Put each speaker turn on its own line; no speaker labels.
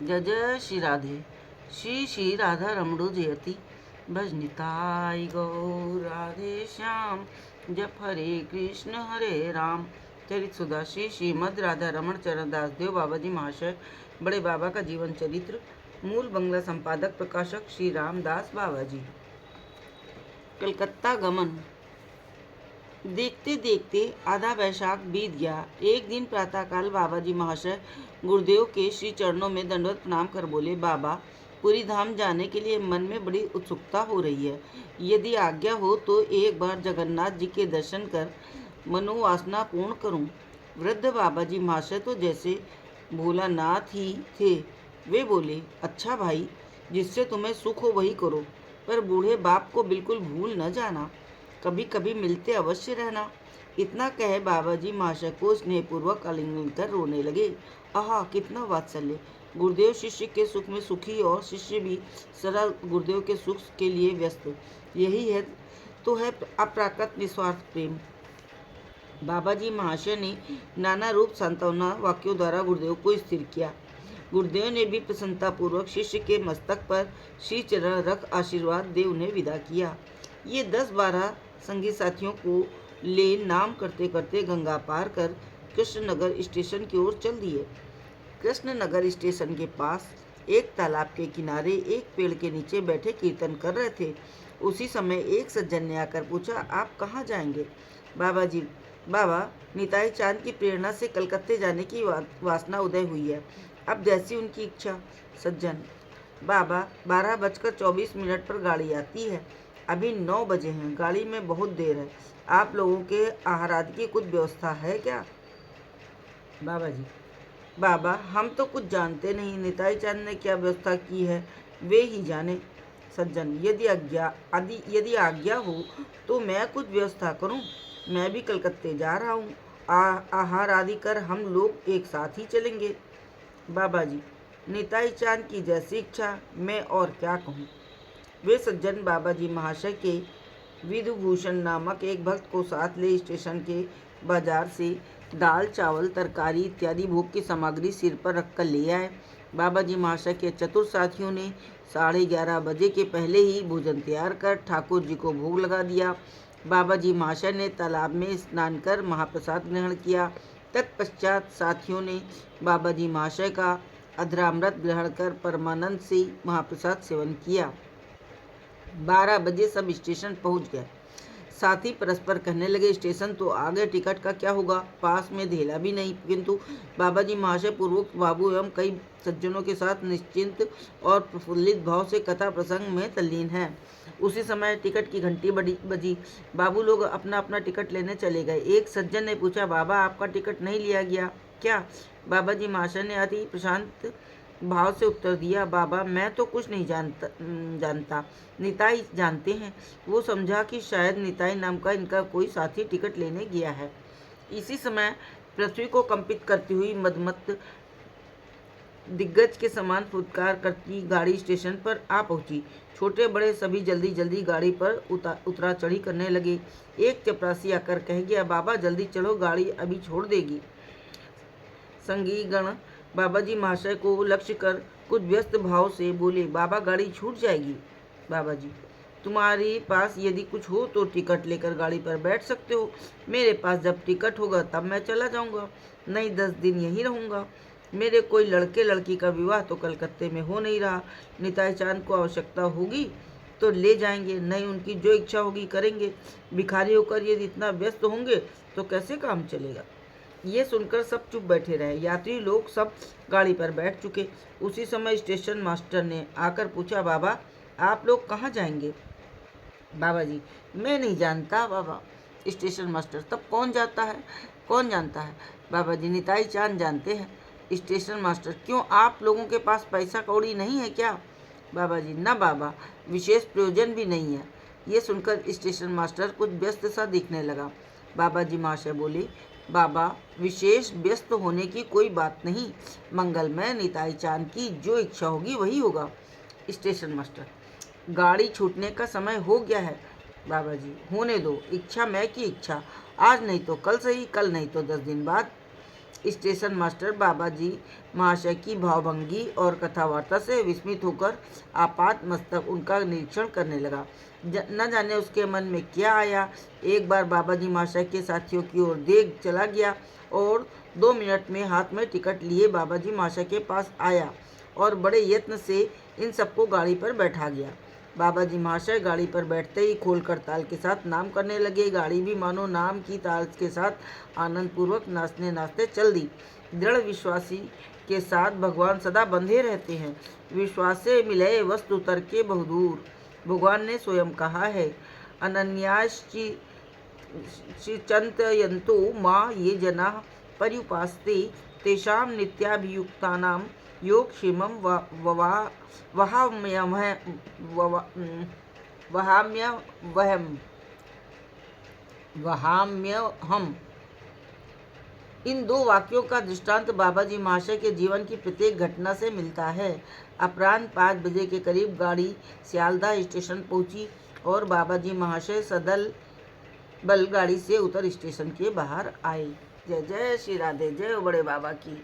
जय जय श्री राधे। श्री श्री राधा रमणो जयति। भजनिताई गौर राधे श्याम। जप हरे कृष्ण हरे राम। चरित सुधा श्री श्रीमद राधा रमण चरण दास देव बाबा जी महाशय बड़े बाबा का जीवन चरित्र। मूल बंगला संपादक प्रकाशक श्री रामदास बाबा जी। कलकत्ता गमन। देखते देखते आधा वैशाख बीत गया। एक दिन प्रातःकाल बाबा जी महाशय गुरुदेव के श्री चरणों में दंडवत प्रणाम कर बोले, बाबा, पूरी धाम जाने के लिए मन में बड़ी उत्सुकता हो रही है। यदि आज्ञा हो तो एक बार जगन्नाथ जी के दर्शन कर मनोवासना पूर्ण करूं। वृद्ध बाबा जी महाशय तो जैसे भोलानाथ ही थे। वे बोले, अच्छा भाई, जिससे तुम्हें सुख हो वही करो, पर बूढ़े बाप को बिल्कुल भूल न जाना। कभी कभी मिलते अवश्य रहना। इतना कहे बाबा जी महाशय को स्नेहपूर्वक आलिंगन कर रोने लगे। आहा, कितना वात्सल्य! गुरुदेव शिष्य के सुख में सुखी और शिष्य भी सदा गुरुदेव के सुख के लिए व्यस्त। यही है तो है अप्राकृत निस्वार्थ प्रेम। बाबा जी महाशय ने नाना रूप सांत्वना वाक्यों द्वारा गुरुदेव को स्थिर किया। गुरुदेव ने भी प्रसन्नतापूर्वक शिष्य के मस्तक पर श्री चरण रख आशीर्वाद दे उन्हें विदा किया। ये 10-12 संगी साथियों को ले नाम करते करते गंगा पार कर कृष्णनगर स्टेशन की ओर चल दिए। कृष्णनगर स्टेशन के पास एक तालाब के किनारे एक पेड़ के नीचे बैठे कीर्तन कर रहे थे। उसी समय एक सज्जन ने आकर पूछा, आप कहाँ जाएंगे? बाबा जी, बाबा, निताई चांद की प्रेरणा से कलकत्ते जाने की वासना उदय हुई है। अब जैसी उनकी इच्छा। सज्जन, बाबा, 12:24 पर गाड़ी आती है। अभी 9 बजे हैं। गाड़ी में बहुत देर है। आप लोगों के आहार आदि की कुछ व्यवस्था है क्या? बाबा जी, बाबा, हम तो कुछ जानते नहीं। निताई चांद ने क्या व्यवस्था की है वे ही जाने। सज्जन, यदि आज्ञा हो तो मैं कुछ व्यवस्था करूं। मैं भी कलकत्ते जा रहा हूं। आहार आदि कर हम लोग एक साथ ही चलेंगे। बाबा जी, निताई चांद की जैसी इच्छा, मैं और क्या कहूँ। वे सज्जन बाबा जी महाशय के विधुभूषण नामक एक भक्त को साथ ले स्टेशन के बाजार से दाल, चावल, तरकारी इत्यादि भोग की सामग्री सिर पर रखकर ले आए। बाबा जी महाशय के चतुर साथियों ने 11:30 बजे के पहले ही भोजन तैयार कर ठाकुर जी को भोग लगा दिया। बाबा जी महाशय ने तालाब में स्नान कर महाप्रसाद ग्रहण किया। तत्पश्चात साथियों ने बाबा जी महाशय का अधरामृत ग्रहण कर परमानंद से महाप्रसाद सेवन किया। 12 बजे सब स्टेशन पहुंच गए। साथी परस्पर कहने लगे, स्टेशन तो आ गए, टिकट का क्या होगा? पास में धेला भी नहीं। किंतु बाबा जी महाशय पूर्वक बाबू एवं कई सज्जनों के साथ निश्चिंत और प्रफुल्लित भाव से कथा प्रसंग में तल्लीन है। उसी समय टिकट की घंटी बजी। बाबू लोग अपना अपना टिकट लेने चले गए। एक सज्जन ने पूछा, बाबा, आपका टिकट नहीं लिया गया क्या? बाबा जी महाशय ने अति प्रशांत भाव से उत्तर दिया, बाबा, मैं तो कुछ नहीं जानता, निताई जानते हैं। वो समझा कि शायद निताई नाम का इनका कोई साथी टिकट लेने गया है। इसी समय पृथ्वी को कंपित करती हुई मदमस्त दिग्गज के समान फुदकार करती गाड़ी स्टेशन पर आ पहुंची। छोटे बड़े सभी जल्दी जल्दी गाड़ी पर उतरा चढ़ी करने लगे। एक चपरासी आकर कह गया, बाबा, जल्दी चढ़ो, गाड़ी अभी छोड़ देगी। संगी गण बाबा जी महाशय को लक्ष्य कर कुछ व्यस्त भाव से बोले, बाबा, गाड़ी छूट जाएगी। बाबा जी, तुम्हारे पास यदि कुछ हो तो टिकट लेकर गाड़ी पर बैठ सकते हो। मेरे पास जब टिकट होगा तब मैं चला जाऊंगा, नहीं 10 दिन यहीं रहूंगा। मेरे कोई लड़के लड़की का विवाह तो कलकत्ते में हो नहीं रहा। निताई चांद को आवश्यकता होगी तो ले जाएंगे, नहीं उनकी जो इच्छा होगी करेंगे। भिखारी होकर यदि इतना व्यस्त होंगे तो कैसे काम चलेगा। ये सुनकर सब चुप बैठे रहे। यात्री लोग सब गाड़ी पर बैठ चुके। उसी समय स्टेशन मास्टर ने आकर पूछा, बाबा, आप लोग कहाँ जाएंगे? बाबा जी, मैं नहीं जानता बाबा। स्टेशन मास्टर, तब कौन जाता है? कौन जानता है? बाबा जी, निताई चांद जानते हैं। स्टेशन मास्टर, क्यों, आप लोगों के पास पैसा कौड़ी नहीं है क्या? बाबा जी, न बाबा, विशेष प्रयोजन भी नहीं है। ये सुनकर स्टेशन मास्टर कुछ व्यस्त सा दिखने लगा। बाबा जी महाशय बोले, बाबा, विशेष व्यस्त होने की कोई बात नहीं। मंगलमय निताई चांद की जो इच्छा होगी वही होगा। स्टेशन मास्टर, गाड़ी छूटने का समय हो गया है। बाबा जी, होने दो, इच्छा मैं की इच्छा, आज नहीं तो कल सही, कल नहीं तो 10 दिन बाद। स्टेशन मास्टर बाबा जी महाशय की भावभंगी और कथावार्ता से विस्मित होकर आपात मस्तक उनका निरीक्षण करने लगा। न जाने उसके मन में क्या आया। एक बार बाबा जी महाशय के साथियों की ओर देख चला गया और 2 मिनट में हाथ में टिकट लिए बाबा जी महाशय के पास आया और बड़े यत्न से इन सबको गाड़ी पर बैठा गया। बाबा जी महाशय गाड़ी पर बैठते ही खोलकर ताल के साथ नाम करने लगे। गाड़ी भी मानो नाम की ताल के साथ आनंद पूर्वक नाचते नाचते चल दी। दृढ़ विश्वासी के साथ भगवान सदा बंधे रहते हैं। विश्वास से मिले वस्तु तर्के बहुदूर, भगवान ने स्वयं कहा है। अनन्याश्चि चिंतयन्तु मां ये जनाः पर्युपासते तेषां नित्याभियुक्तानां योगक्षेमं वहाम्यहम्। इन 2 वाक्यों का दृष्टांत बाबा जी महाशय के जीवन की प्रत्येक घटना से मिलता है। अपराह्न 5 बजे के करीब गाड़ी सियालदह स्टेशन पहुंची और बाबा जी महाशय सदल बल गाड़ी से उतर स्टेशन के बाहर आए। जय जय श्री राधे, जय बड़े बाबा की।